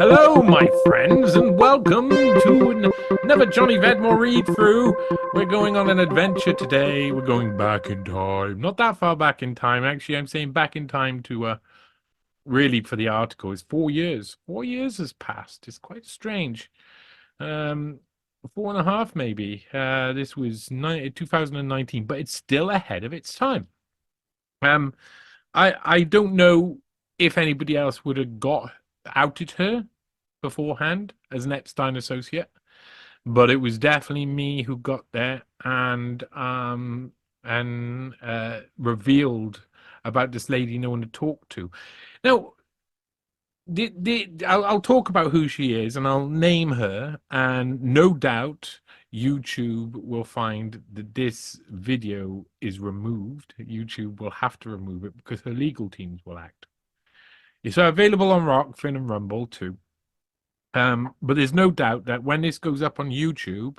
Hello, my friends, and welcome to another Johnny Vedmore read-through. We're going on an adventure today. We're going back in time. Not that far back in time, actually. I'm saying back in time to, really, for the article, is 4 years. 4 years has passed. It's quite strange. 4.5, maybe. This was 2019, but it's still ahead of its time. I don't know if anybody else would have outed her beforehand as an Epstein associate, but it was definitely me who got there and revealed about this lady no one had talked to. Now, I'll talk about who she is and I'll name her, and no doubt YouTube will find that this video is removed. YouTube will have to remove it because her legal teams will act. It's available on Rock, Flynn, and Rumble too. But there's no doubt that when this goes up on YouTube,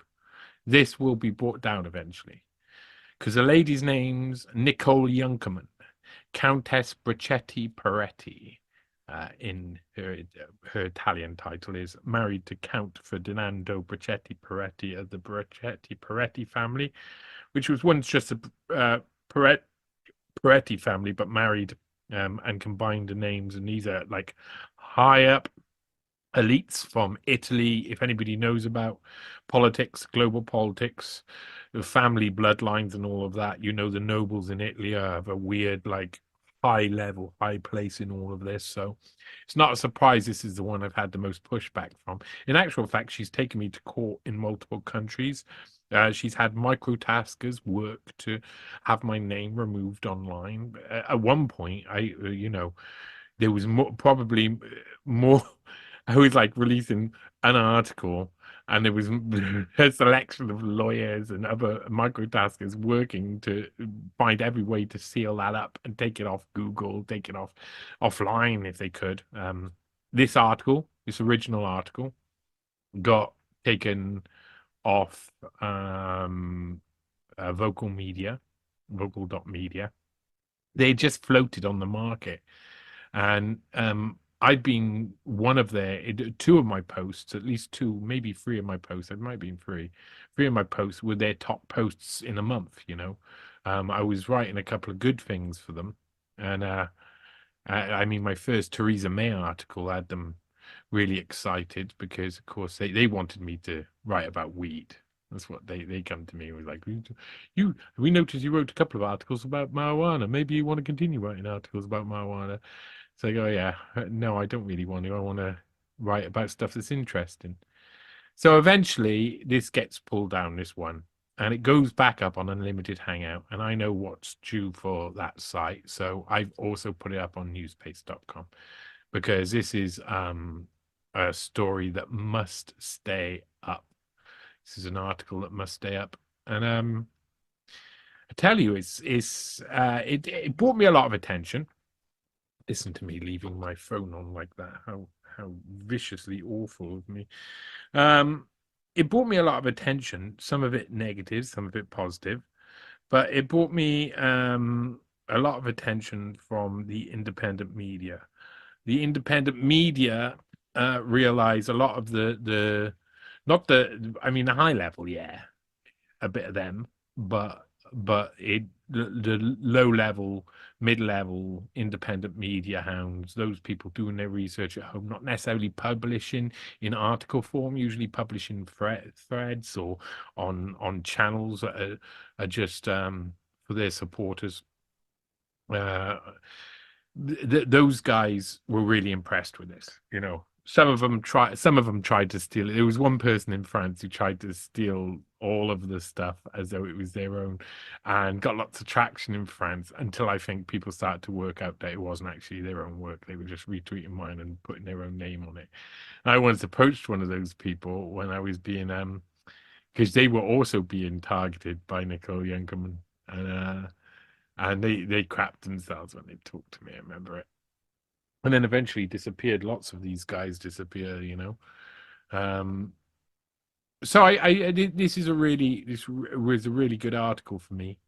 this will be brought down eventually. Because the lady's name's Nicole Junkermann, Countess Bracetti Peretti. In her Italian title is married to Count Ferdinando Bracetti Peretti of the Bracetti Peretti family, which was once just a Peretti family, but married and combined the names. And these are like high up elites from Italy. If anybody knows about politics, global politics, the family bloodlines and all of that, you know, the nobles in Italy have a weird, like, high level, high place in all of this. So it's not a surprise this is the one I've had the most pushback from. In actual fact, she's taken me to court in multiple countries. She's had microtaskers work to have my name removed online. At one point, there was probably more. I was like releasing an article, and there was a selection of lawyers and other microtaskers working to find every way to seal that up and take it off Google, take it offline if they could. This original article, got taken off Vocal.Media, Vocal.Media. They just floated on the market, and I'd been one of two of my posts, at least two, maybe three of my posts. It might have been three. Three of my posts were their top posts in a month. I was writing a couple of good things for them, and I mean, my first Theresa May article had them really excited because, of course, they wanted me to write about weed. That's what they come to me and was like, we noticed you wrote a couple of articles about marijuana. Maybe you want to continue writing articles about marijuana. So I go, yeah, no, I don't really want to. I want to write about stuff that's interesting. So eventually this gets pulled down, this one, and it goes back up on Unlimited Hangout. And I know what's due for that site. So I've also put it up on NEWSPASTE.com because this is a story that must stay up. This is an article that must stay up. And I tell you, it brought me a lot of attention. Listen to me leaving my phone on like that. How viciously awful of me. It brought me a lot of attention, some of it negative, some of it positive, but it brought me a lot of attention from the independent media. The independent media realize a lot of the high level, yeah, a bit of them, but the low level, mid-level independent media hounds, those people doing their research at home, not necessarily publishing in article form, usually publishing threads or on channels that are just for their supporters. Those guys were really impressed with this. Some of them tried to steal it. There was one person in France who tried to steal all of the stuff as though it was their own, and got lots of traction in France until I think people started to work out that it wasn't actually their own work. They were just retweeting mine and putting their own name on it. I once approached one of those people when I was being because they were also being targeted by Nicole Junkermann, and they crapped themselves when they talked to me. I remember it. And then eventually disappeared. Lots of these guys disappear, you know. Um, so this was a really good article for me.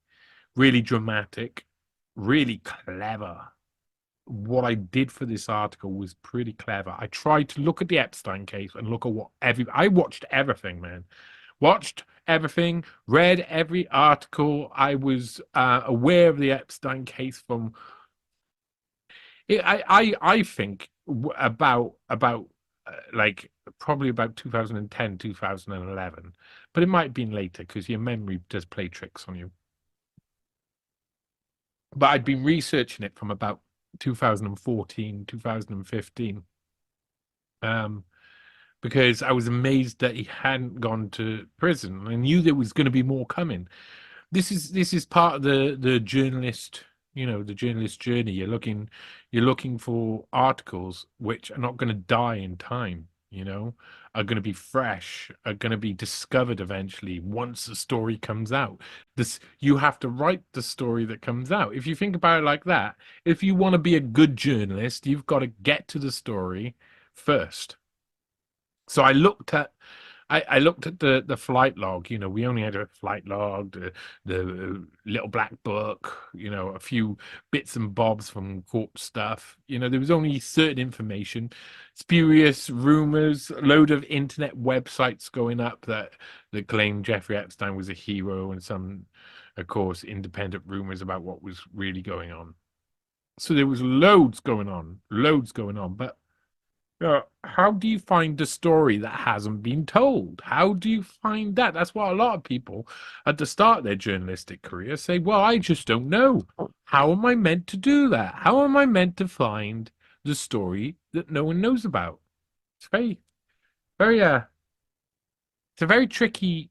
Really dramatic, really clever. What I did for this article was pretty clever. I tried to look at the Epstein case and look at I watched everything, man. Watched everything, read every article. I was aware of the Epstein case from I think about like probably about 2010, 2011, but it might have been later because your memory does play tricks on you. But I'd been researching it from about 2014, 2015, because I was amazed that he hadn't gone to prison. I knew there was going to be more coming. This is part of the journalist, the journalist journey. You're looking for articles which are not going to die in time, are going to be fresh, are going to be discovered eventually once the story comes out. This You have to write the story that comes out. If you think about it like that, if you want to be a good journalist, you've got to get to the story first. So I looked at the flight log. We only had a flight log, the little black book, a few bits and bobs from corp stuff. There was only certain information, spurious rumors, a load of internet websites going up that claimed Jeffrey Epstein was a hero, and some, of course, independent rumors about what was really going on. So there was loads going on, but how do you find a story that hasn't been told? How do you find that? That's what a lot of people at the start of their journalistic career say, well, I just don't know. How am I meant to do that? How am I meant to find the story that no one knows about? It's very, it's a very tricky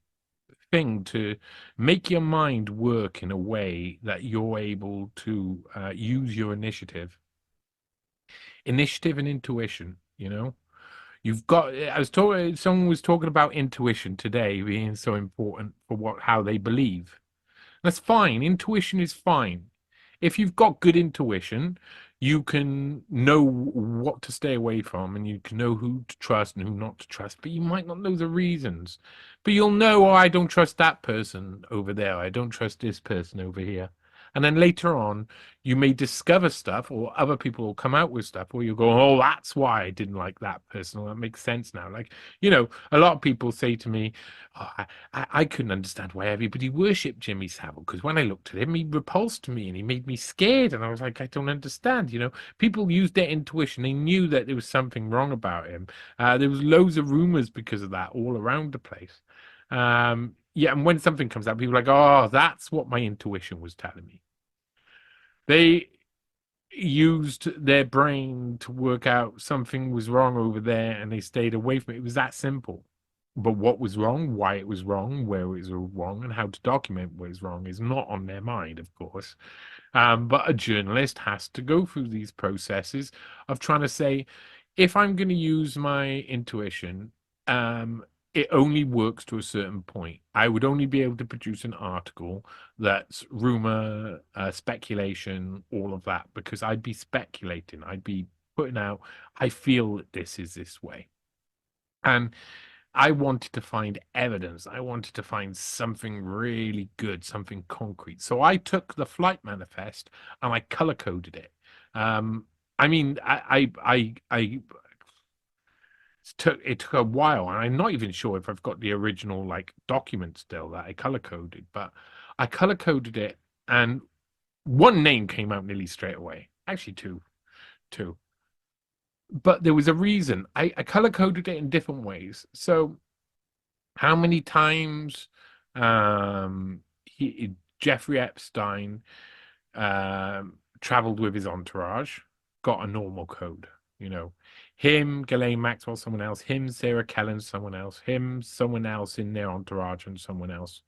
thing to make your mind work in a way that you're able to use your initiative and intuition, You've got. I was talking. Someone was talking about intuition today being so important for how they believe. That's fine. Intuition is fine. If you've got good intuition, you can know what to stay away from, and you can know who to trust and who not to trust. But you might not know the reasons. But you'll know, oh, I don't trust that person over there. I don't trust this person over here. And then later on, you may discover stuff, or other people will come out with stuff, or you'll go, oh, that's why I didn't like that person. Well, that makes sense now. Like, a lot of people say to me, oh, I couldn't understand why everybody worshipped Jimmy Savile, because when I looked at him, he repulsed me and he made me scared. And I was like, I don't understand. People used their intuition. They knew that there was something wrong about him. There was loads of rumors because of that all around the place. Yeah, and when something comes out, people are like, oh, that's what my intuition was telling me. They used their brain to work out something was wrong over there and they stayed away from it. It was that simple. But what was wrong, why it was wrong, where it was wrong, and how to document what is wrong is not on their mind, of course. But a journalist has to go through these processes of trying to say, if I'm going to use my intuition, it only works to a certain point. I would only be able to produce an article that's rumor, speculation, all of that, because I'd be speculating. I'd be putting out, I feel that this is this way. And I wanted to find evidence. I wanted to find something really good, something concrete. So I took the flight manifest and I color coded it. I mean, it took a while, and I'm not even sure if I've got the original document still that I color coded, but I color coded it, and one name came out nearly straight away. Actually, two. But there was a reason. I color coded it in different ways. So, how many times Jeffrey Epstein traveled with his entourage, got a normal code. him, Ghislaine Maxwell, someone else, him, Sarah Kellen, someone else, him, someone else in their entourage, and someone else.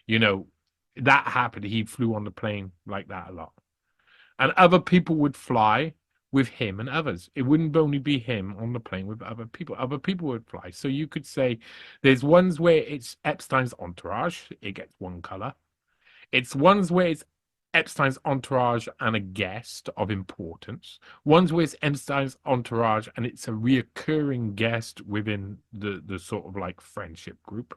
You know, that happened. He flew on the plane like that a lot. And other people would fly with him and others. It wouldn't only be him on the plane with other people. Other people would fly. So you could say there's ones where it's Epstein's entourage, it gets one color. It's ones where it's Epstein's entourage and a guest of importance. Ones where it's Epstein's entourage and it's a reoccurring guest within the sort of like friendship group.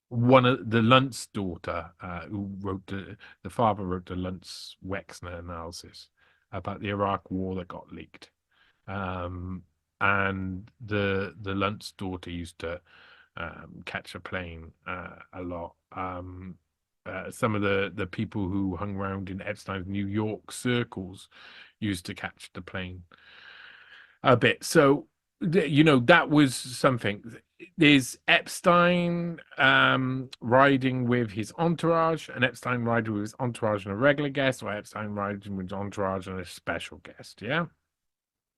One of the Luntz daughter, who wrote the father wrote the Luntz-Wexner analysis about the Iraq War that got leaked, and the Luntz daughter used to catch a plane a lot. Some of the people who hung around in Epstein's New York circles used to catch the plane a bit. So, you know, that was something. There's Epstein riding with his entourage, and Epstein riding with his entourage and a regular guest, or Epstein riding with his entourage and a special guest, yeah?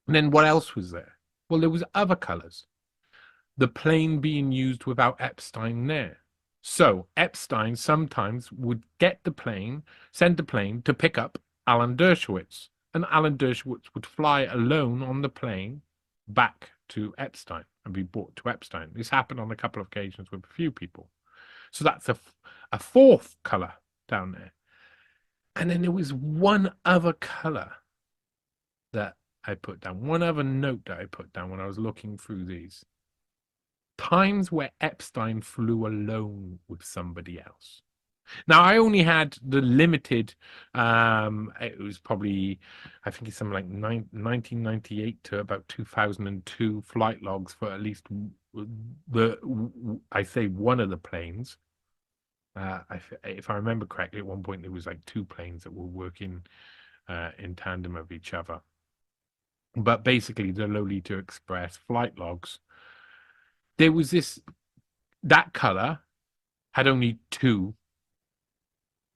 And then what else was there? Well, there was other colors. The plane being used without Epstein there. So Epstein sometimes would get the plane, send the plane to pick up Alan Dershowitz, and Alan Dershowitz would fly alone on the plane back to Epstein and be brought to Epstein. This happened on a couple of occasions with a few people. So that's a fourth color down there. And then there was one other color that I put down, one other note that I put down when I was looking through these. Times where Epstein flew alone with somebody else. Now, I only had the limited, it was probably, I think it's something like 1998 to about 2002 flight logs for at least I say one of the planes. If I remember correctly, at one point there was like two planes that were working in tandem of each other. But basically, the Lolita Express flight logs, there was that color had only two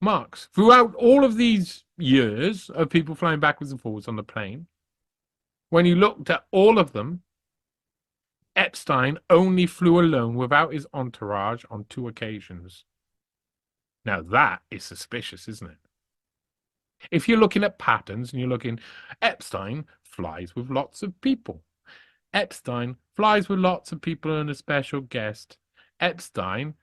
marks throughout all of these years of people flying backwards and forwards on the plane. When you looked at all of them, Epstein only flew alone without his entourage on two occasions. Now that is suspicious, isn't it? If you're looking at patterns and you're looking, Epstein flies with lots of people. Epstein flies with lots of people and a special guest. Epstein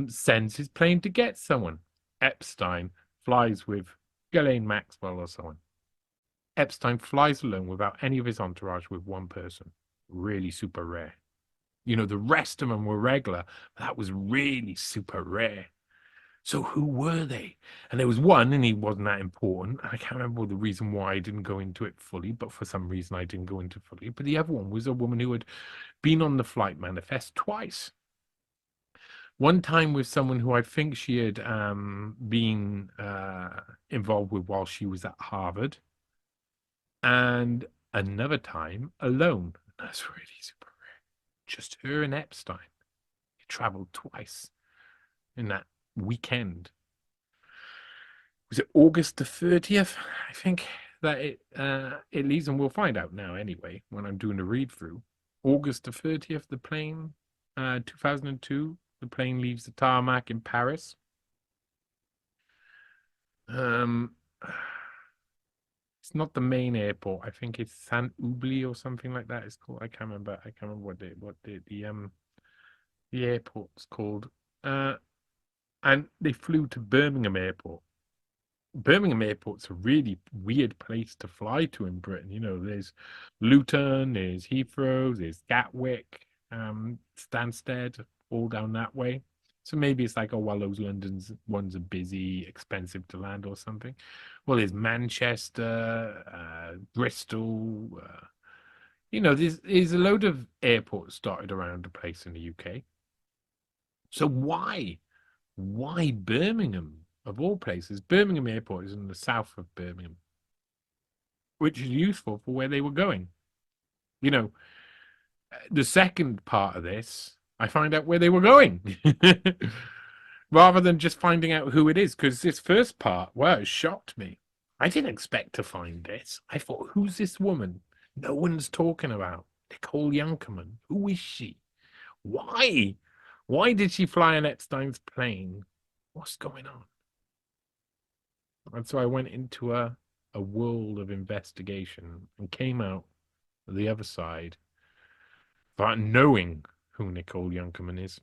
sends his plane to get someone. Epstein flies with Ghislaine Maxwell or someone. Epstein flies alone without any of his entourage with one person. Really super rare. You know, the rest of them were regular, but that was really super rare. So who were they? And there was one, and he wasn't that important. I can't remember the reason why I didn't go into it fully, but for some reason I didn't go into it fully. But the other one was a woman who had been on the flight manifest twice. One time with someone who I think she had been involved with while she was at Harvard. And another time alone. That's really super rare. Just her and Epstein. He traveled twice in that weekend. Was it August the 30th? I think that it leaves, and we'll find out now anyway when I'm doing the read through. August the 30th, the plane, 2002, the plane leaves the tarmac in Paris. It's not the main airport. I think it's Saint-Oubli or something like that. It's called. I can't remember. What the airport's called. And they flew to Birmingham Airport. Birmingham Airport's a really weird place to fly to in Britain. You know, there's Luton, there's Heathrow, there's Gatwick, Stansted, all down that way. So maybe it's like, oh, well, those London's ones are busy, expensive to land or something. Well, there's Manchester, Bristol. You know, there's a load of airports dotted around the place in the UK. So why Birmingham, of all places? Birmingham Airport is in the south of Birmingham, which is useful for where they were going. You know, the second part of this, I find out where they were going rather than just finding out who it is, because this first part, wow, it shocked me. I didn't expect to find this. I thought, who's this woman? No one's talking about Nicole Junkermann. Who is she? Why? Why did she fly on Epstein's plane? What's going on? And so I went into a world of investigation and came out the other side without knowing who Nicole Junkermann is,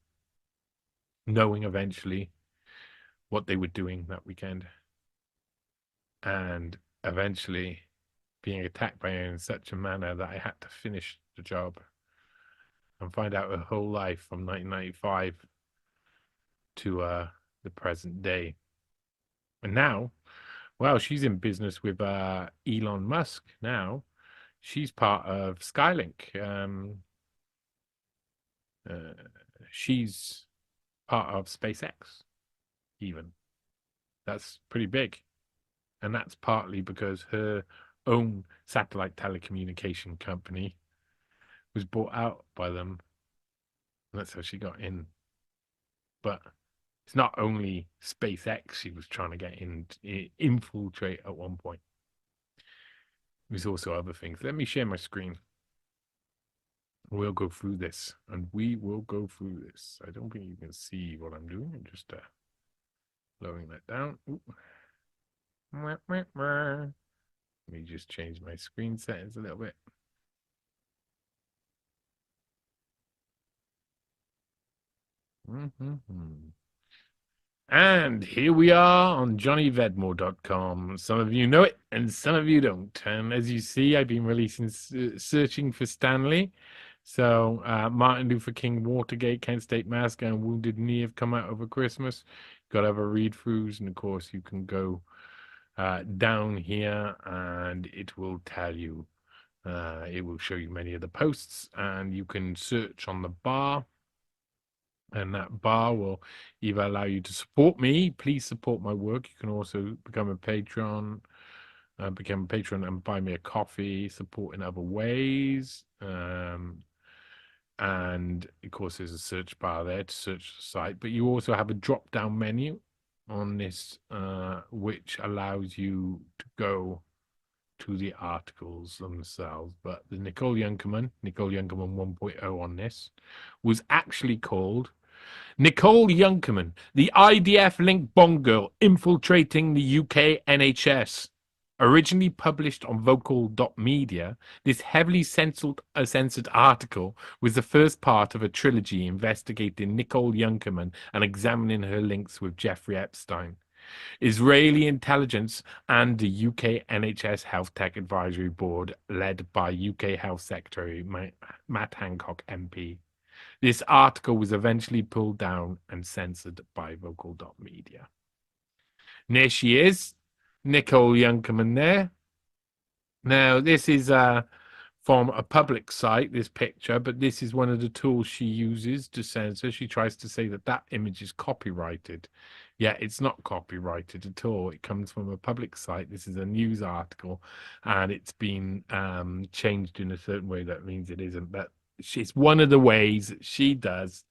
knowing eventually what they were doing that weekend, and eventually being attacked by her in such a manner that I had to finish the job and find out her whole life from 1995 to the present day. And now, well, she's in business with Elon Musk now. She's part of Skylink. She's part of SpaceX, even. That's pretty big. And that's partly because her own satellite telecommunication company was bought out by them. And that's how she got in. But it's not only SpaceX she was trying to get in, infiltrate at one point. There's also other things. Let me share my screen. We'll go through this, and we will go through this. I don't think you can see what I'm doing. I'm just lowering that down. Ooh. Let me just change my screen settings a little bit. And here we are on johnnyvedmore.com. Some of you know it and some of you don't. And as you see, I've been releasing Searching for Stanley. So Martin Luther King, Watergate, Kent State Massacre, and Wounded Knee have come out over Christmas. Got to have a read throughs. And of course, you can go down here and it will tell you. It will show you many of the posts, and you can search on the bar. And that bar will either allow you to support me. Please support my work. You can also become a patron, and buy me a coffee, support in other ways. And of course, there's a search bar there to search the site. But you also have a drop-down menu on this, which allows you to go to the articles themselves. But the Nicole Junkermann 1.0 on this was actually called Nicole Junkermann, the IDF-linked Bond girl infiltrating the UK NHS. Originally published on Vocal.Media, this heavily censored article was the first part of a trilogy investigating Nicole Junkermann and examining her links with Jeffrey Epstein, Israeli intelligence, and the UK NHS Healthtech Advisory Board led by UK Health Secretary Matt Hancock MP. This article was eventually pulled down and censored by Vocal.Media. And there she is, Nicole Junkermann there. Now, this is from a public site, this picture, but this is one of the tools she uses to censor. She tries to say that that image is copyrighted. Yeah, it's not copyrighted at all. It comes from a public site. This is a news article, and it's been changed in a certain way. That means it isn't. But it's one of the ways that she does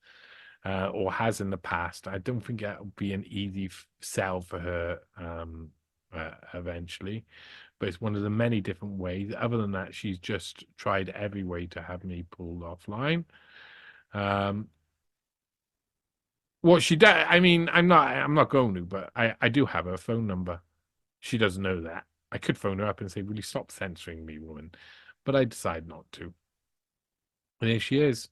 or has in the past. I don't think that will be an easy sell for her eventually, but it's one of the many different ways. Other than that, she's just tried every way to have me pulled offline. What she does, I mean, I'm not going to, but I do have her phone number. She doesn't know that. I could phone her up and say, "Will you stop censoring me, woman?" But I decide not to. And here she is.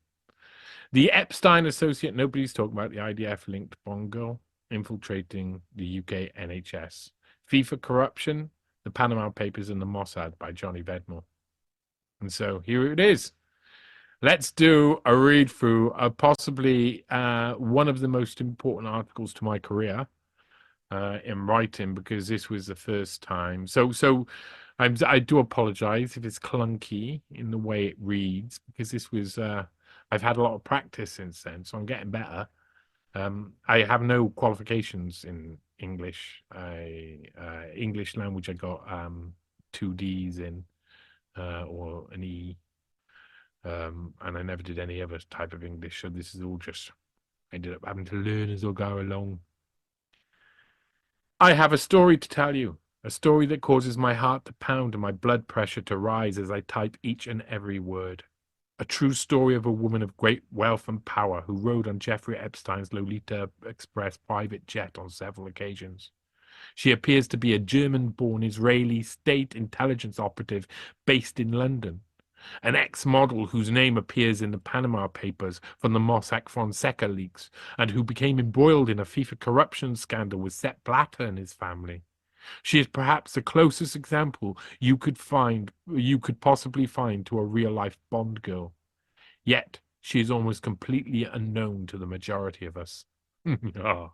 The Epstein associate, nobody's talking about the IDF-linked Bond girl infiltrating the UK NHS. FIFA corruption, the Panama Papers, and the Mossad by Johnny Vedmore. And so here it is. Let's do a read through of possibly one of the most important articles to my career in writing, because this was the first time. So I do apologize if it's clunky in the way it reads, because this was I've had a lot of practice since then, so I'm getting better. I have no qualifications in English. English language, I got 2 Ds in or an E, and I never did any other type of English. So this is all just I ended up having to learn as I go along. I have a story to tell you. A story that causes my heart to pound and my blood pressure to rise as I type each and every word. A true story of a woman of great wealth and power who rode on Jeffrey Epstein's Lolita Express private jet on several occasions. She appears to be a German-born Israeli state intelligence operative based in London, an ex-model whose name appears in the Panama Papers from the Mossack Fonseca leaks, and who became embroiled in a FIFA corruption scandal with Sepp Blatter and his family. She is perhaps the closest example you could possibly find to a real-life Bond girl. Yet she is almost completely unknown to the majority of us. Ah.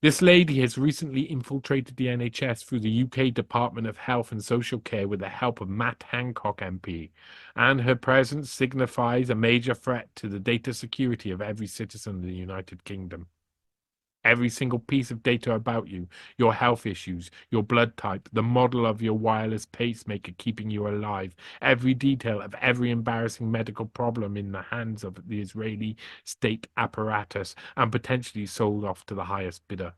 This lady has recently infiltrated the NHS through the UK Department of Health and Social Care with the help of Matt Hancock MP, and her presence signifies a major threat to the data security of every citizen of the United Kingdom. Every single piece of data about you, your health issues, your blood type, the model of your wireless pacemaker keeping you alive, every detail of every embarrassing medical problem in the hands of the Israeli state apparatus and potentially sold off to the highest bidder.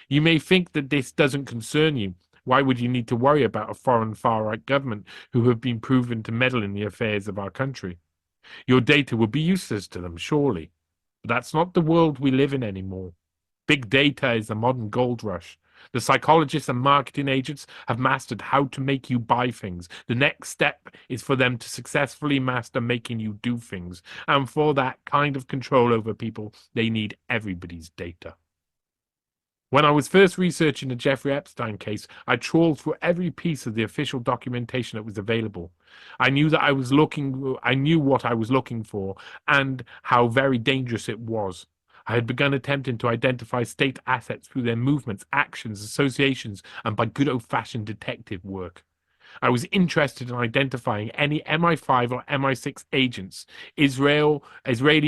You may think that this doesn't concern you. Why would you need to worry about a foreign far-right government who have been proven to meddle in the affairs of our country? Your data would be useless to them, surely. But that's not the world we live in anymore. Big data is the modern gold rush. The psychologists and marketing agents have mastered how to make you buy things. The next step is for them to successfully master making you do things. And for that kind of control over people, they need everybody's data. When I was first researching the Jeffrey Epstein case, I trawled through every piece of the official documentation that was available. I knew what I was looking for and how very dangerous it was. I had begun attempting to identify state assets through their movements, actions, associations, and by good old-fashioned detective work. I was interested in identifying any MI5 or MI6 agents, Israeli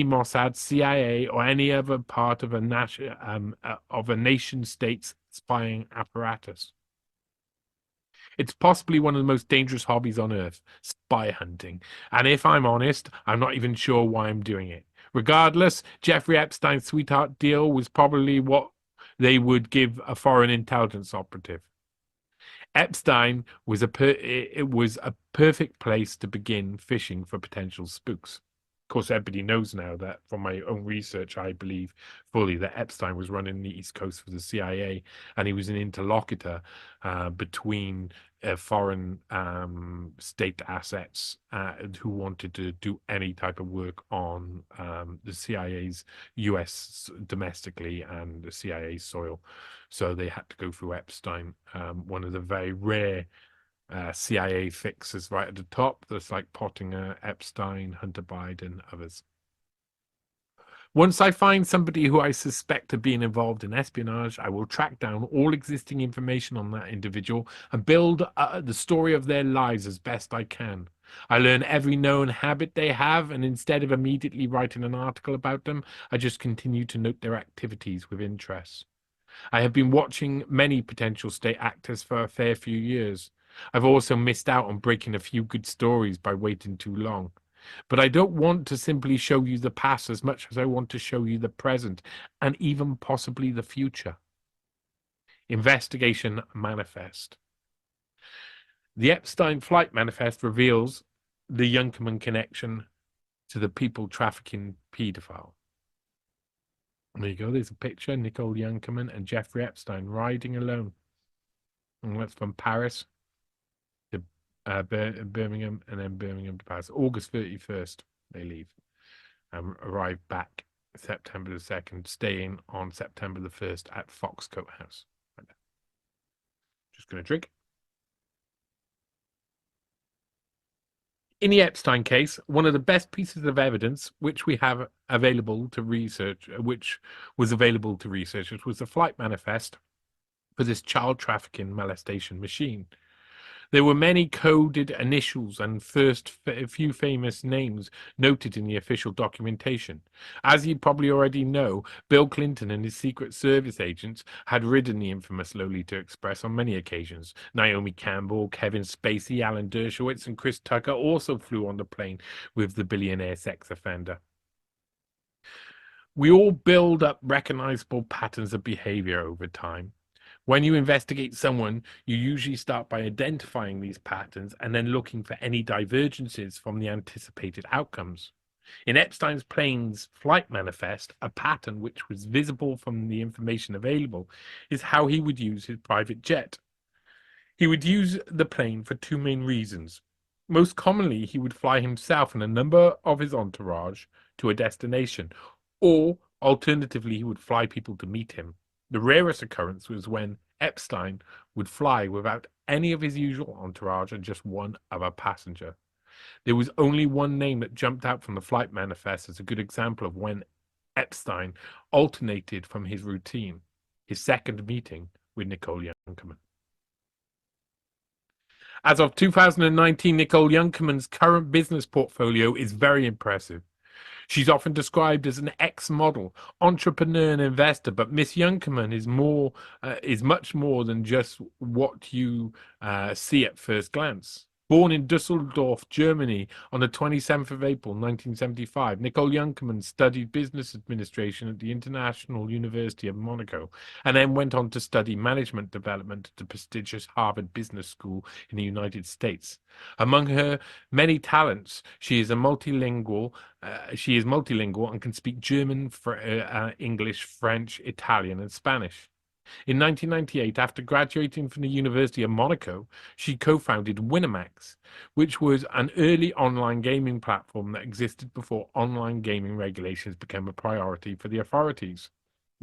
Mossad, CIA, or any other part of a nation-state's spying apparatus. It's possibly one of the most dangerous hobbies on earth, spy hunting. And if I'm honest, I'm not even sure why I'm doing it. Regardless, Jeffrey Epstein's sweetheart deal was probably what they would give a foreign intelligence operative. Epstein was it was a perfect place to begin fishing for potential spooks. Of course, everybody knows now that from my own research, I believe fully that Epstein was running the East Coast for the CIA, and he was an interlocutor between foreign state assets who wanted to do any type of work on the CIA's US domestically and the CIA soil. So they had to go through Epstein, one of the very rare CIA fixes right at the top. That's like Pottinger, Epstein, Hunter Biden, others. Once I find somebody who I suspect of being involved in espionage, I will track down all existing information on that individual and build the story of their lives as best I can. I learn every known habit they have, and instead of immediately writing an article about them, I just continue to note their activities with interest. I have been watching many potential state actors for a fair few years. I've also missed out on breaking a few good stories by waiting too long. But I don't want to simply show you the past as much as I want to show you the present and even possibly the future. Investigation Manifest. The Epstein Flight Manifest reveals the Junkermann connection to the people trafficking paedophile. There you go. There's a picture. Nicole Junkermann and Jeffrey Epstein riding alone. And that's from Paris to Birmingham, and then Birmingham to Paris. August 31st, they leave. Arrive back September the 2nd, staying on September the 1st at Foxcote House. Right. Just going to drink. In the Epstein case, one of the best pieces of evidence which we have available to research, which was the flight manifest for this child trafficking molestation machine. There were many coded initials and few famous names noted in the official documentation. As you probably already know, Bill Clinton and his Secret Service agents had ridden the infamous Lolita Express on many occasions. Naomi Campbell, Kevin Spacey, Alan Dershowitz, and Chris Tucker also flew on the plane with the billionaire sex offender. We all build up recognizable patterns of behavior over time. When you investigate someone, you usually start by identifying these patterns and then looking for any divergences from the anticipated outcomes. In Epstein's plane's flight manifest, a pattern which was visible from the information available is how he would use his private jet. He would use the plane for two main reasons. Most commonly, he would fly himself and a number of his entourage to a destination, or alternatively, he would fly people to meet him. The rarest occurrence was when Epstein would fly without any of his usual entourage and just one other passenger. There was only one name that jumped out from the flight manifest as a good example of when Epstein alternated from his routine: his second meeting with Nicole Junkermann. As of 2019, Nicole Junkermann's current business portfolio is very impressive. She's often described as an ex-model, entrepreneur and investor, but Miss Junkermann is much more than just what you see at first glance. Born in Dusseldorf, Germany on the 27th of April, 1975, Nicole Junkermann studied business administration at the International University of Monaco and then went on to study management development at the prestigious Harvard Business School in the United States. Among her many talents, she is multilingual and can speak German, English, French, Italian, and Spanish. In 1998, after graduating from the University of Monaco, she co-founded Winamax, which was an early online gaming platform that existed before online gaming regulations became a priority for the authorities.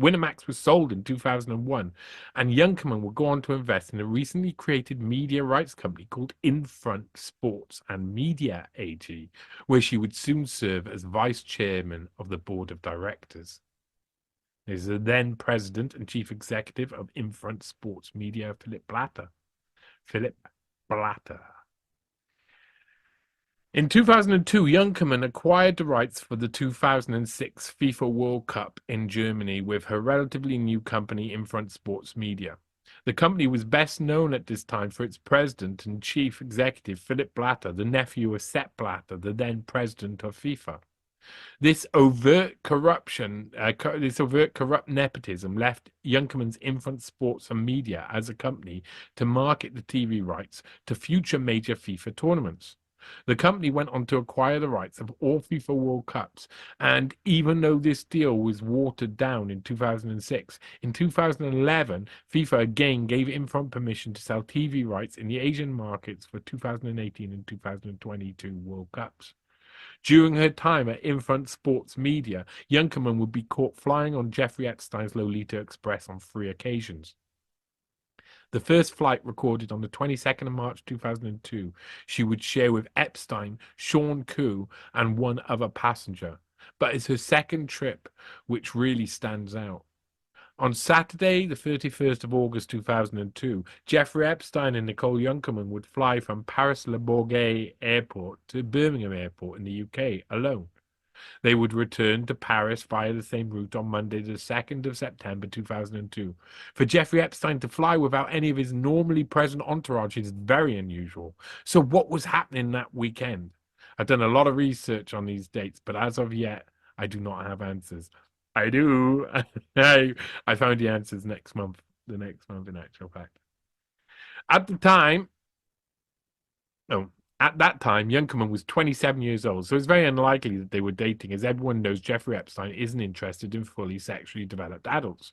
Winamax was sold in 2001, and Junkermann would go on to invest in a recently created media rights company called Infront Sports and Media AG, where she would soon serve as vice chairman of the board of directors. Is the then president and chief executive of Infront Sports Media, Philipp Blatter. In 2002, Junkermann acquired the rights for the 2006 FIFA World Cup in Germany with her relatively new company, Infront Sports Media. The company was best known at this time for its president and chief executive, Philipp Blatter, the nephew of Sepp Blatter, the then president of FIFA. This overt corrupt nepotism left Junkermann's Infront Sports and Media as a company to market the TV rights to future major FIFA tournaments. The company went on to acquire the rights of all FIFA World Cups, and even though this deal was watered down in 2006, in 2011, FIFA again gave Infront permission to sell TV rights in the Asian markets for 2018 and 2022 World Cups. During her time at Infront Sports Media, Junkermann would be caught flying on Jeffrey Epstein's Lolita Express on 3 occasions. The first flight, recorded on the 22nd of March 2002, she would share with Epstein, Sean Koo, and one other passenger. But it's her second trip which really stands out. On Saturday, the 31st of August 2002, Jeffrey Epstein and Nicole Junkermann would fly from Paris-Le Bourget Airport to Birmingham Airport in the UK alone. They would return to Paris via the same route on Monday, the 2nd of September 2002. For Jeffrey Epstein to fly without any of his normally present entourage is very unusual. So what was happening that weekend? I've done a lot of research on these dates, but as of yet, I do not have answers. I do. I found the answers the next month in actual fact. At that time, Junkermann was 27 years old, so it's very unlikely that they were dating, as everyone knows Jeffrey Epstein isn't interested in fully sexually developed adults.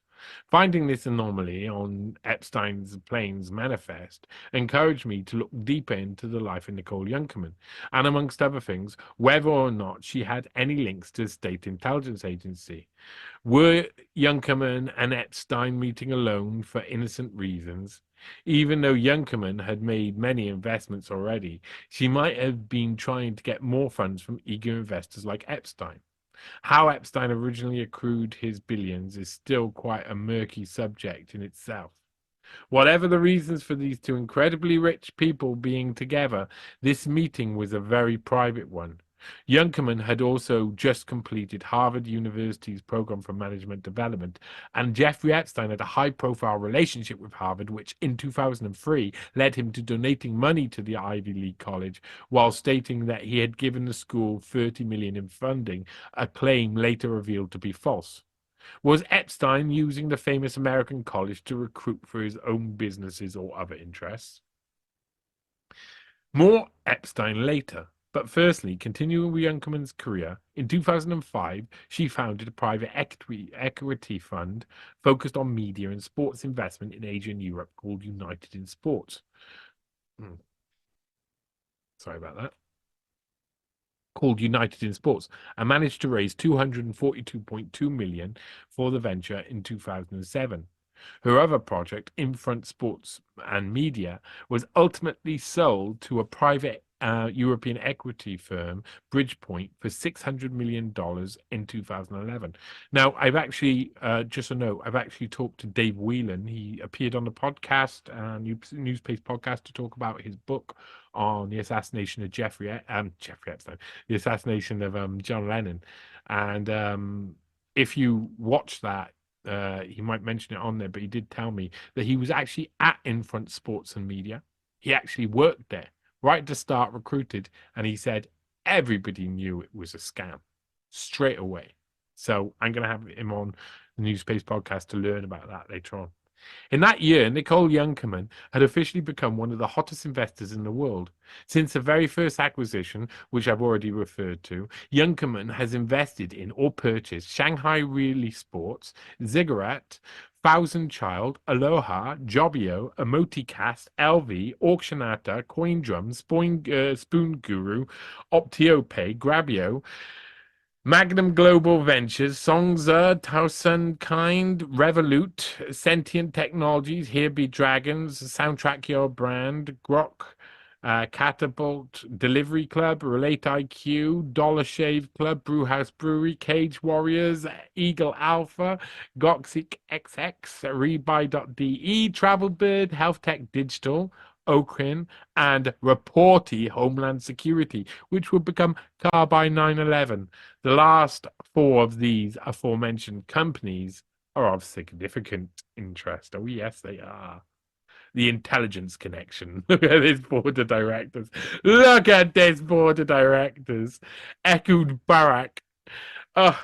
Finding this anomaly on Epstein's plane's manifest encouraged me to look deeper into the life of Nicole Junkermann, and amongst other things, whether or not she had any links to the state intelligence agency. Were Junkermann and Epstein meeting alone for innocent reasons? Even though Junkermann had made many investments already, she might have been trying to get more funds from eager investors like Epstein. How Epstein originally accrued his billions is still quite a murky subject in itself. Whatever the reasons for these two incredibly rich people being together, this meeting was a very private one. Junkermann had also just completed Harvard University's program for management development, and Jeffrey Epstein had a high-profile relationship with Harvard, which in 2003 led him to donating money to the Ivy League college, while stating that he had given the school $30 million in funding, a claim later revealed to be false. Was Epstein using the famous American college to recruit for his own businesses or other interests? More Epstein later. But firstly, continuing with Junkermann's career, in 2005, she founded a private equity fund focused on media and sports investment in Asia and Europe called United in Sports. Sorry about that. Called United in Sports, and managed to raise 242.2 million for the venture in 2007. Her other project, Infront Sports and Media, was ultimately sold to a private European equity firm, Bridgepoint, for $600 million in 2011. Now, I've actually, just a note, I've actually talked to Dave Whelan. He appeared on the podcast, NEWSPASTE podcast, to talk about his book on the assassination of Jeffrey Epstein, the assassination of John Lennon. And if you watch that, he might mention it on there, but he did tell me that he was actually at Infront Sports and Media. He actually worked there right at the start, recruited, and he said everybody knew it was a scam straight away. So I'm going to have him on the NEWSPASTE podcast to learn about that later on. In that year, Nicole Junkermann had officially become one of the hottest investors in the world. Since the very first acquisition, which I've already referred to, Junkermann has invested in or purchased Shanghai Really Sports, Ziggurat, Thousand Child, Aloha, Jobio, Emoticast, LV, Auctionata, CoinDrum, Spoon Guru, Optiopay, Grabio, Magnum Global Ventures, Songza, Towson Kind, Revolut, Sentient Technologies, Here Be Dragons, Soundtrack Your Brand, Grok, Catapult, Delivery Club, Relate IQ, Dollar Shave Club, Brewhouse Brewery, Cage Warriors, Eagle Alpha, Goxic XX, Rebuy.de, Travelbird, Healthtech Digital, Okrin, and Reporty Homeland Security, which would become Carbine 9/11. The last four of these aforementioned companies are of significant interest. Oh, yes, they are. The intelligence connection. Look at this board of directors. Look at this board of directors. Ehud Barak. Oh,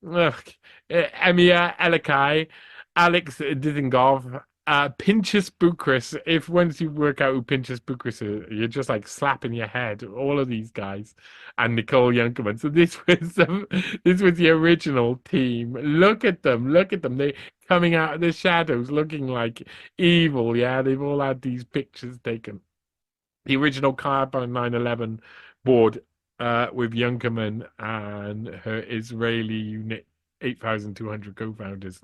Emir Elikai, Alex Dizengov, Pinchas Bukris. If once you work out who Pinchas Bukris is, you're just like slapping your head. All of these guys, and Nicole Junkermann. So this was the original team. Look at them. Look at them. They coming out of the shadows, looking like evil. Yeah, they've all had these pictures taken. The original Carbine 9/11 board with Junkermann and her Israeli unit 8,200 co-founders,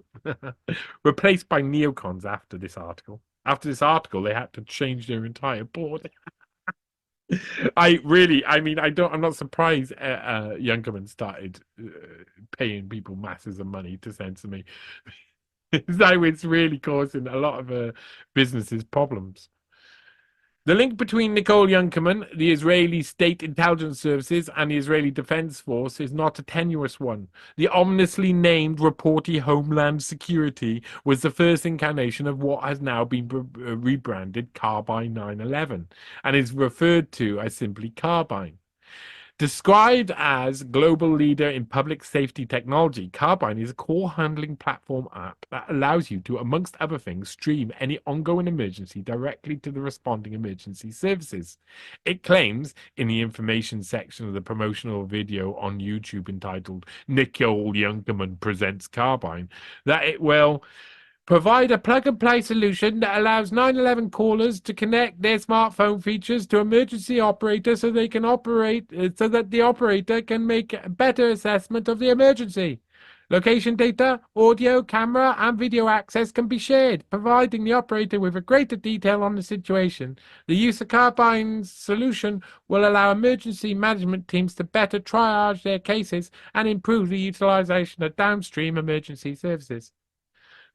replaced by neocons after this article. After this article, they had to change their entire board. I'm not surprised Junkermann started paying people masses of money to censor me. So it's really causing a lot of businesses problems. The link between Nicole Junkermann, the Israeli State Intelligence Services, and the Israeli Defense Force is not a tenuous one. The ominously named Reporty Homeland Security was the first incarnation of what has now been rebranded Carbine 9/11 and is referred to as simply Carbine. Described as global leader in public safety technology, Carbine is a call handling platform app that allows you to, amongst other things, stream any ongoing emergency directly to the responding emergency services. It claims, in the information section of the promotional video on YouTube entitled Nicole Junkermann Presents Carbine, that it will provide a plug-and-play solution that allows 9/11 callers to connect their smartphone features to emergency operator so they can operate, so that the operator can make a better assessment of the emergency. Location data, audio, camera, and video access can be shared, providing the operator with a greater detail on the situation. The use of Carbine's solution will allow emergency management teams to better triage their cases and improve the utilization of downstream emergency services.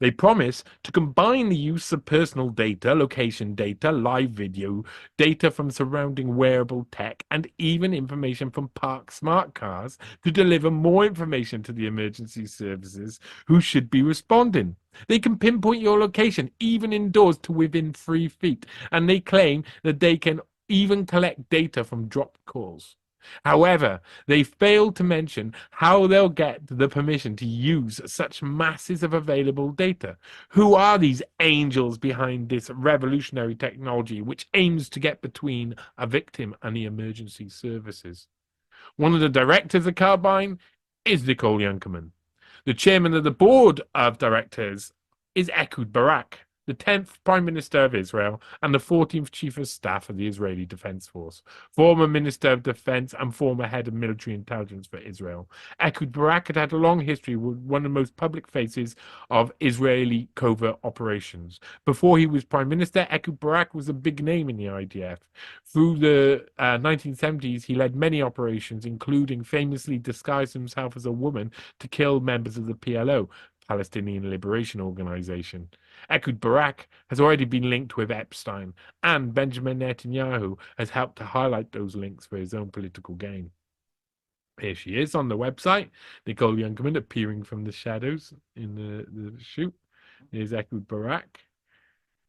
They promise to combine the use of personal data, location data, live video, data from surrounding wearable tech, and even information from parked smart cars to deliver more information to the emergency services who should be responding. They can pinpoint your location, even indoors, to within 3 feet, and they claim that they can even collect data from dropped calls. However, they failed to mention how they'll get the permission to use such masses of available data. Who are these angels behind this revolutionary technology which aims to get between a victim and the emergency services? One of the directors of Carbine is Nicole Junkermann. The chairman of the board of directors is Ehud Barak, the 10th Prime Minister of Israel and the 14th Chief of Staff of the Israeli Defense Force, former Minister of Defense and former head of military intelligence for Israel. Ehud Barak had a long history with one of the most public faces of Israeli covert operations. Before he was Prime Minister, Ehud Barak was a big name in the IDF. Through the 1970s, he led many operations, including famously disguised himself as a woman to kill members of the PLO, Palestinian Liberation Organization. Ehud Barak has already been linked with Epstein, and Benjamin Netanyahu has helped to highlight those links for his own political gain. Here she is on the website, Nicole Junkermann appearing from the shadows in the shoot. Here's Ehud Barak.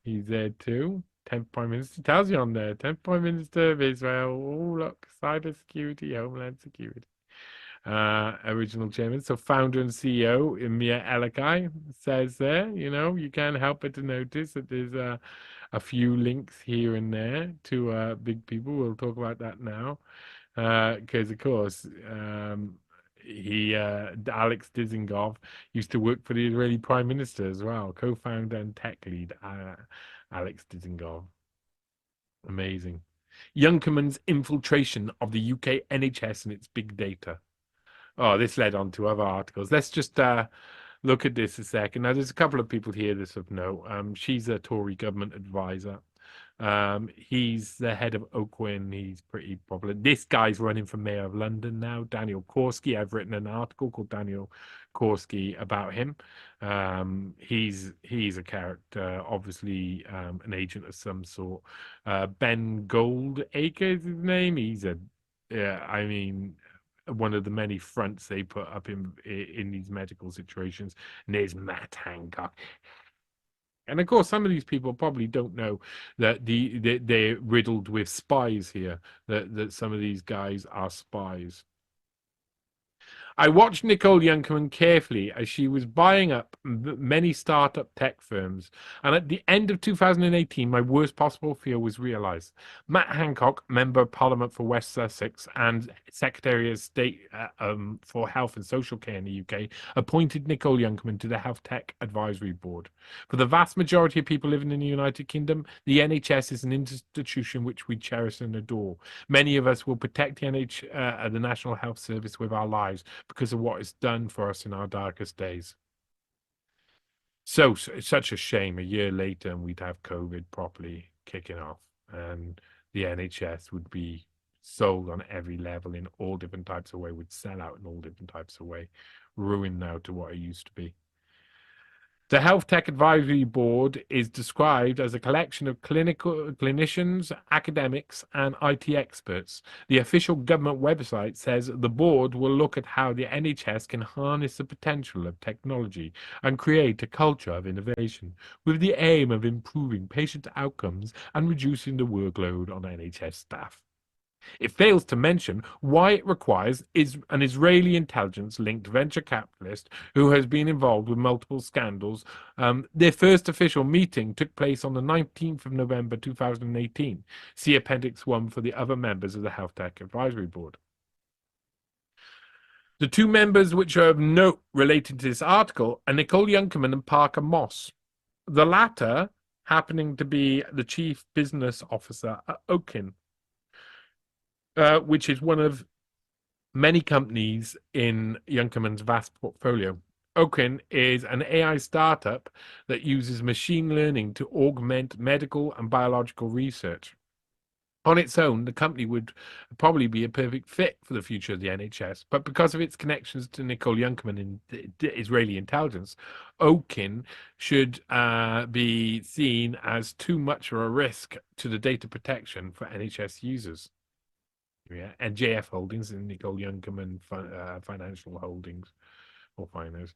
He's there too. 10th Prime Minister tells you on there. 10th Prime Minister of Israel. Oh, look, cybersecurity, homeland security. Original chairman, so founder and CEO Emir Elikai says there, you can't help but to notice that there's a few links here and there to big people. We'll talk about that now, because of course Alex Dizengov used to work for the Israeli Prime Minister as well, co-founder and tech lead Alex Dizengov. Amazing. Junkermann's infiltration of the UK NHS and its big data. Oh, this led on to other articles. Let's just look at this a second. Now, there's a couple of people here that's of note. She's a Tory government advisor. He's the head of Oakwyn. He's pretty popular. This guy's running for mayor of London now, Daniel Korski. I've written an article called Daniel Korski about him. He's a character, obviously an agent of some sort. Ben Goldacre is his name. He's one of the many fronts they put up in these medical situations. And there's Matt Hancock. And of course, some of these people probably don't know that they're riddled with spies here, that some of these guys are spies. I watched Nicole Junkermann carefully as she was buying up many startup tech firms. And at the end of 2018, my worst possible fear was realized. Matt Hancock, Member of Parliament for West Sussex and Secretary of State for Health and Social Care in the UK, appointed Nicole Junkermann to the Healthtech Advisory Board. For the vast majority of people living in the United Kingdom, the NHS is an institution which we cherish and adore. Many of us will protect the National Health Service with our lives, because of what it's done for us in our darkest days. So it's such a shame. A year later, and we'd have COVID properly kicking off, and the NHS would be sold on every level in all different types of way, would sell out in all different types of way, ruined now to what it used to be. The Healthtech Advisory Board is described as a collection of clinicians, academics, and IT experts. The official government website says the board will look at how the NHS can harness the potential of technology and create a culture of innovation, with the aim of improving patient outcomes and reducing the workload on NHS staff. It fails to mention why it requires an Israeli intelligence-linked venture capitalist who has been involved with multiple scandals. Their first official meeting took place on the 19th of November 2018. See Appendix 1 for the other members of the Healthtech Advisory Board. The two members which are of note related to this article are Nicole Junkermann and Parker Moss. The latter happening to be the Chief Business Officer at Oakwyn, which is one of many companies in Junkermann's vast portfolio. Oakwyn is an AI startup that uses machine learning to augment medical and biological research. On its own, the company would probably be a perfect fit for the future of the NHS, but because of its connections to Nicole Junkermann in Israeli intelligence, Oakwyn should be seen as too much of a risk to the data protection for NHS users. Yeah, and JF Holdings and Nicole Junkermann Financial Holdings or Finance.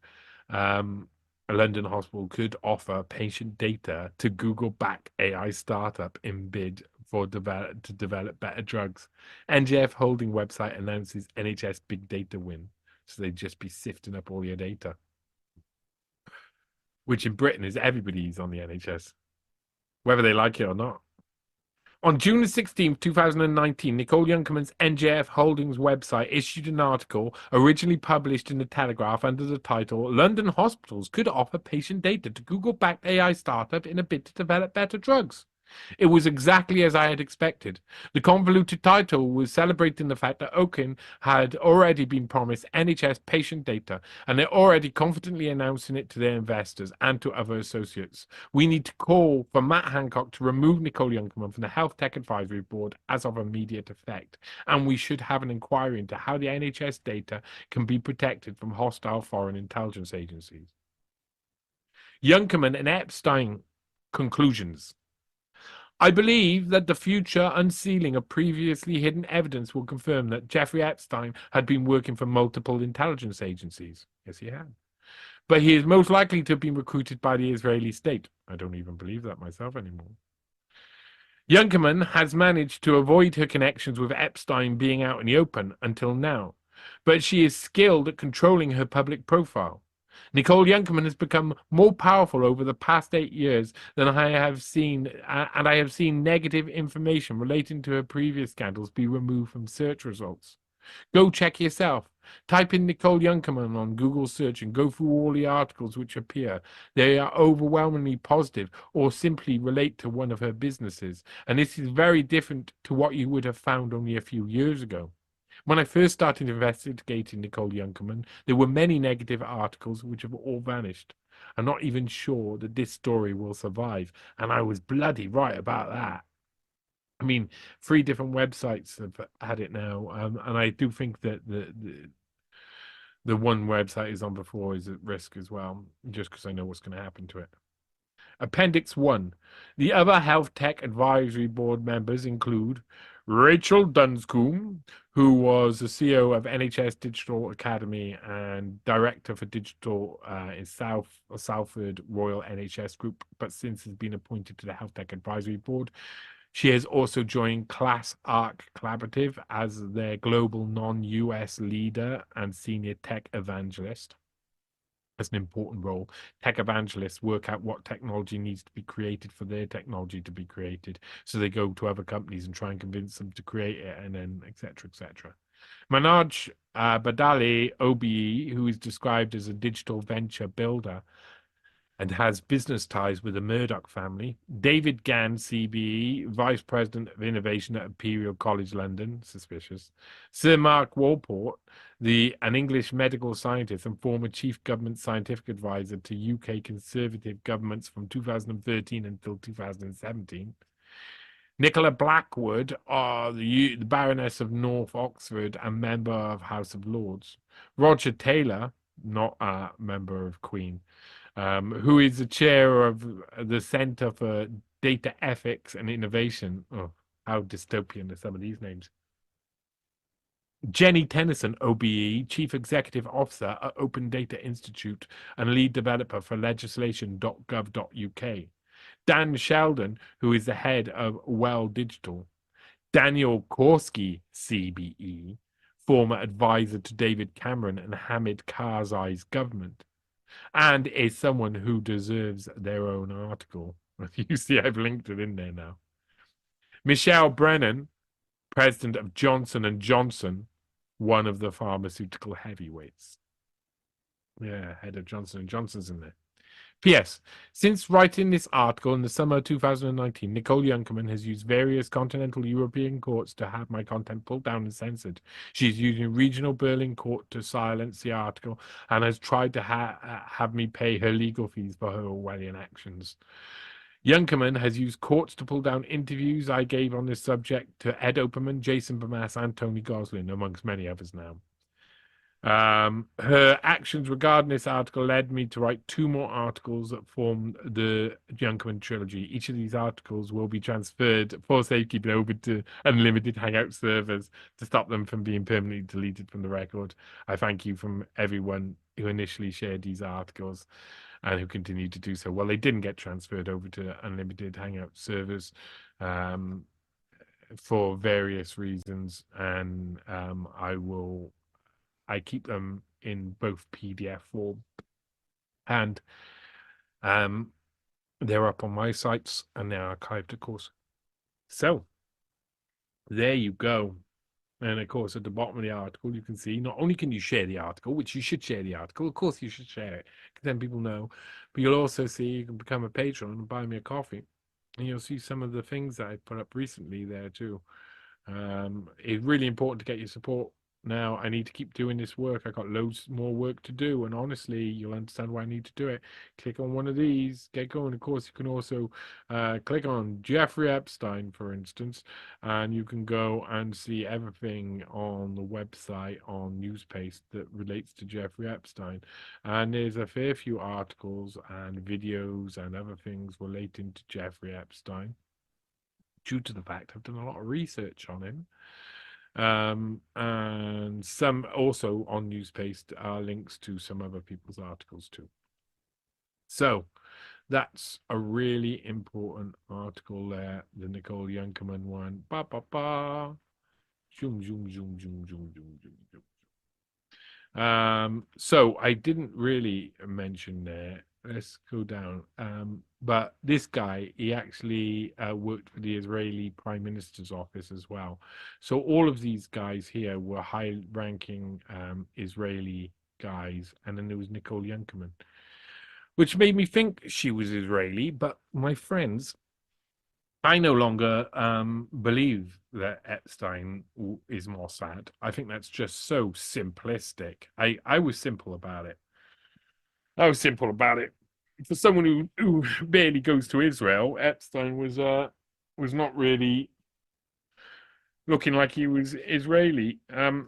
A London hospital could offer patient data to Google-backed AI startup in bid to develop better drugs. NGF holding website announces NHS big data win. So they'd just be sifting up all your data, which in Britain is everybody's on the NHS, whether they like it or not. On June the 16th, 2019, Nicole Junkermann's NGF Holdings website issued an article originally published in The Telegraph under the title, London Hospitals Could Offer Patient Data to Google-Backed AI Startup in a Bid to Develop Better Drugs. It was exactly as I had expected. The convoluted title was celebrating the fact that Oaken had already been promised NHS patient data, and they're already confidently announcing it to their investors and to other associates. We need to call for Matt Hancock to remove Nicole Junkermann from the Healthtech Advisory Board as of immediate effect, and we should have an inquiry into how the NHS data can be protected from hostile foreign intelligence agencies. Junkermann and Epstein conclusions. I believe that the future unsealing of previously hidden evidence will confirm that Jeffrey Epstein had been working for multiple intelligence agencies. Yes, he had. But he is most likely to have been recruited by the Israeli state. I don't even believe that myself anymore. Junkermann has managed to avoid her connections with Epstein being out in the open until now, but she is skilled at controlling her public profile. Nicole Junkermann has become more powerful over the past 8 years than I have seen, and I have seen negative information relating to her previous scandals be removed from search results. Go check yourself. Type in Nicole Junkermann on Google search and go through all the articles which appear. They are overwhelmingly positive or simply relate to one of her businesses, and this is very different to what you would have found only a few years ago. When I first started investigating Nicole Junkermann, there were many negative articles which have all vanished. I'm not even sure that this story will survive, and I was bloody right about that. I mean, 3 different websites have had it now, and I do think that the one website is on before is at risk as well, just because I know what's going to happen to it. Appendix 1. The other Healthtech Advisory Board members include Rachel Dunscombe, who was the CEO of NHS Digital Academy and Director for Digital in Salford Royal NHS Group, but since has been appointed to the Healthtech Advisory Board. She has also joined Class Arc Collaborative as their global non-US leader and senior tech evangelist. That's an important role. Tech evangelists work out what technology needs to be created for their technology to be created. So they go to other companies and try and convince them to create it, and then et cetera, et cetera. Manoj Badali, OBE, who is described as a digital venture builder and has business ties with the Murdoch family. David Gann, CBE, Vice President of Innovation at Imperial College London, suspicious. Sir Mark Walport, an English medical scientist and former Chief Government Scientific Advisor to UK Conservative governments from 2013 until 2017. Nicola Blackwood, the Baroness of North Oxford and member of House of Lords. Roger Taylor, not a member of Queen, who is the chair of the Centre for Data Ethics and Innovation. Oh, how dystopian are some of these names. Jenny Tennyson, OBE, Chief Executive Officer at Open Data Institute and lead developer for legislation.gov.uk. Dan Sheldon, who is the head of Well Digital. Daniel Korski, CBE, former advisor to David Cameron and Hamid Karzai's government, and is someone who deserves their own article. You see, I've linked it in there now. Michelle Brennan, president of Johnson & Johnson, one of the pharmaceutical heavyweights. Yeah, head of Johnson & Johnson's in there. P.S. Since writing this article in the summer of 2019, Nicole Junkermann has used various continental European courts to have my content pulled down and censored. She's using a regional Berlin court to silence the article and has tried to have me pay her legal fees for her Orwellian actions. Junkermann has used courts to pull down interviews I gave on this subject to Ed Operman, Jason Bermas, and Tony Goslin, amongst many others now. Her actions regarding this article led me to write 2 more articles that form the Junkermann trilogy. Each of these articles will be transferred for safekeeping over to unlimited Hangout servers to stop them from being permanently deleted from the record. I thank you from everyone who initially shared these articles and who continue to do so. Well, they didn't get transferred over to unlimited Hangout servers. for various reasons, and I keep them in both PDF form and they're up on my sites and they're archived, of course. So there you go. And of course, at the bottom of the article, you can see not only can you share the article, which you should share the article, of course you should share it, because then people know, but you'll also see you can become a patron and buy me a coffee. And you'll see some of the things that I put up recently there too. It's really important to get your support. Now, I need to keep doing this work. I got loads more work to do, and honestly, you'll understand why I need to do it. Click on one of these, get going. Of course, you can also click on Jeffrey Epstein, for instance, and you can go and see everything on the website on NEWSPASTE that relates to Jeffrey Epstein. And there's a fair few articles and videos and other things relating to Jeffrey Epstein, due to the fact I've done a lot of research on him. And some also on NEWSPASTE are links to some other people's articles too. So that's a really important article there, the Nicole Junkermann one. Ba ba ba. Zoom, zoom, zoom, zoom, zoom, zoom, zoom, zoom. So I didn't really mention there. Let's go down. But this guy, he actually worked for the Israeli Prime Minister's office as well. So all of these guys here were high-ranking Israeli guys, and then there was Nicole Junkermann, which made me think she was Israeli. But my friends, I no longer believe that Epstein is Mossad. I think that's just so simplistic. I was simple about it. I was simple about it. For someone who barely goes to Israel, Epstein was not really looking like he was Israeli. The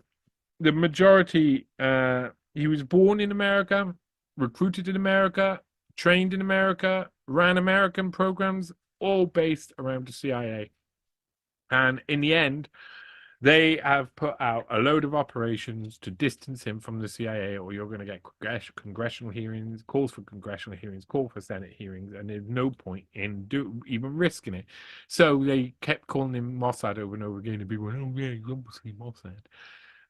majority, he was born in America, recruited in America, trained in America, ran American programs, all based around the CIA. And in the end, they have put out a load of operations to distance him from the CIA, or you're going to get congressional hearings, calls for congressional hearings, call for Senate hearings, and there's no point in even risking it. So they kept calling him Mossad over and over again, and people went, "Oh yeah, he's obviously Mossad."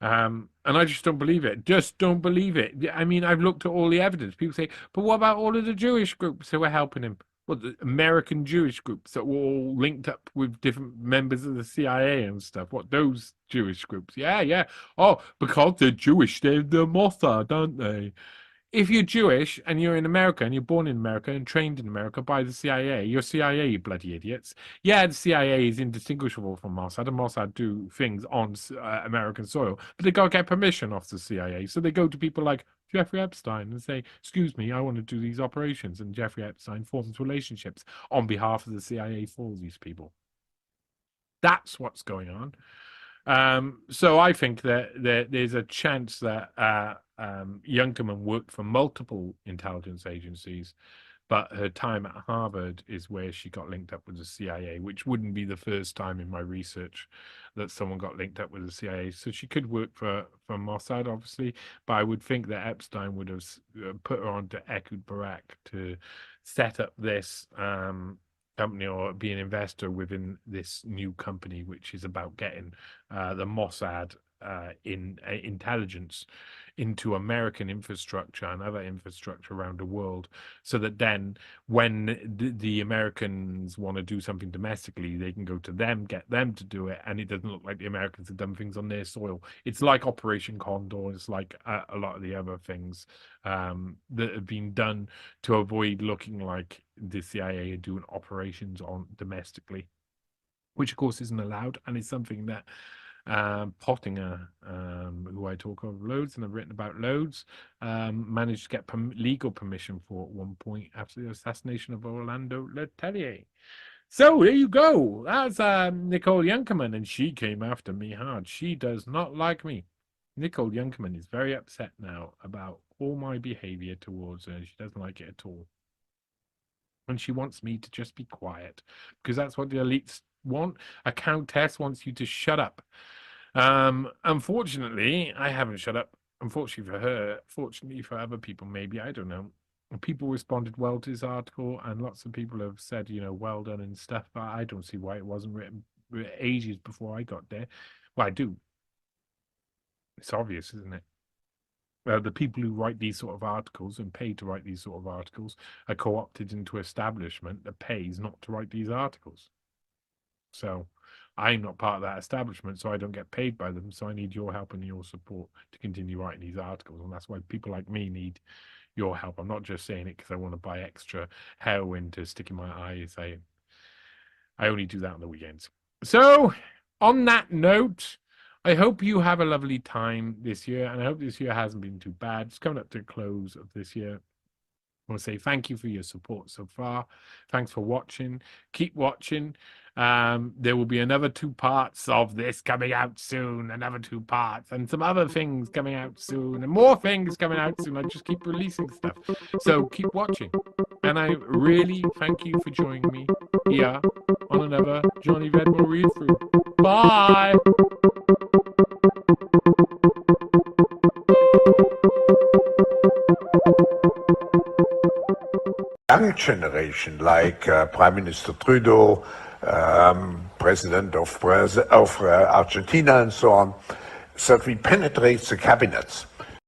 And I just don't believe it. Just don't believe it. I mean, I've looked at all the evidence. People say, but what about all of the Jewish groups who were helping him? Well, the American Jewish groups that were all linked up with different members of the CIA and stuff. What, those Jewish groups? Yeah, yeah. Oh, because they're Jewish, they're the Mossad, aren't they? If you're Jewish and you're in America and you're born in America and trained in America by the CIA, you're CIA, you bloody idiots. Yeah, the CIA is indistinguishable from Mossad, and Mossad do things on American soil, but they got to get permission off the CIA. So they go to people like Jeffrey Epstein and say, "Excuse me, I want to do these operations." And Jeffrey Epstein forms relationships on behalf of the CIA for these people. That's what's going on. So I think that there's a chance that Junkermann worked for multiple intelligence agencies, but her time at Harvard is where she got linked up with the CIA, which wouldn't be the first time in my research that someone got linked up with the CIA. So she could work for Mossad, obviously, but I would think that Epstein would have put her on to Ehud Barak to set up this company or be an investor within this new company, which is about getting the Mossad in intelligence into American infrastructure and other infrastructure around the world, so that then when the Americans want to do something domestically, they can go to them, get them to do it, and it doesn't look like the Americans have done things on their soil. It's like Operation Condor. It's like a lot of the other things that have been done to avoid looking like the CIA are doing operations on domestically, which of course isn't allowed, and it's something that Pottinger, who I talk of loads and I've written about loads, managed to get legal permission for at one point after the assassination of Orlando Letelier. So there you go. That's Nicole Junkermann, and she came after me hard. She does not like me. Nicole Junkermann is very upset now about all my behavior towards her. She doesn't like it at all. And she wants me to just be quiet, because that's what the elites want. A countess wants you to shut up. Unfortunately, I haven't shut up. Unfortunately for her, fortunately for other people, maybe, I don't know. People responded well to this article, and lots of people have said, well done and stuff, but I don't see why it wasn't ages before I got there. Well, I do. It's obvious, isn't it? The people who write these sort of articles and pay to write these sort of articles are co-opted into establishment that pays not to write these articles. So I'm not part of that establishment, so I don't get paid by them. So I need your help and your support to continue writing these articles. And that's why people like me need your help. I'm not just saying it because I want to buy extra heroin to stick in my eyes. I only do that on the weekends. So on that note, I hope you have a lovely time this year, and I hope this year hasn't been too bad. It's coming up to the close of this year. I want to say thank you for your support so far. Thanks for watching. Keep watching. There will be another 2 parts of this coming out soon, another 2 parts, and some other things coming out soon, and more things coming out soon. I just keep releasing stuff. So keep watching. And I really thank you for joining me here on another Johnny Vedmore read through. Bye. Young generation, like Prime Minister Trudeau, President of Argentina, and so on, that we penetrate the cabinets.